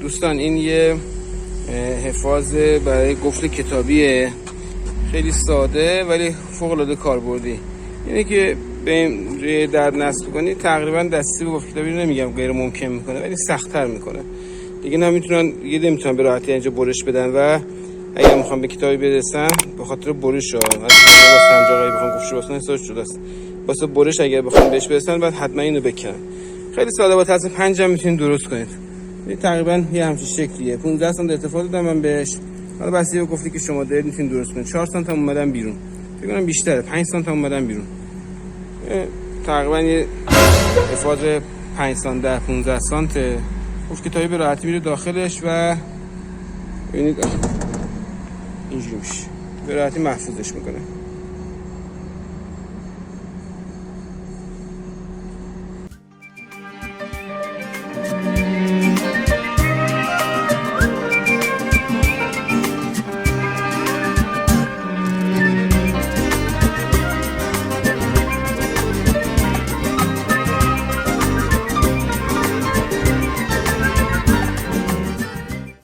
دوستان این یه حفاظ برای قفل کتابیه، خیلی ساده ولی فوق العاده کاربردی. اینه که به درد نصب کنی تقریبا دستی به قفل کتابی رو نمیگم غیر ممکن میکنه، ولی سخت‌تر میکنه دیگه. نمیتونن به راحتی اینجا برش بدن و اگر میخوام به کتابی برسن به خاطر برش ها از سنجاقی بخوام قفلش واسه حساب شده است، واسه برش اگر بخوام بهش برسن بعد حتما اینو بکنن. خیلی ساده، با تاسه 5 هم میتونید درست کنید. این تقریبا یه همچین شکلیه. 15 سانتی ارتفاع دادم من بهش. حالا بسیار گفتی که شما دارید میتونید درست کنید. 4 سانتی هم اومدم بیرون، فکر کنم بیشتره، 5 سانتی هم اومدم بیرون. تقریبا یه حفاظ 5 سانتی 15 سانتی گفت کتابی به راحتی میره داخلش و ببینید اینجوری میشه، به راحتی محفوظش میکنه.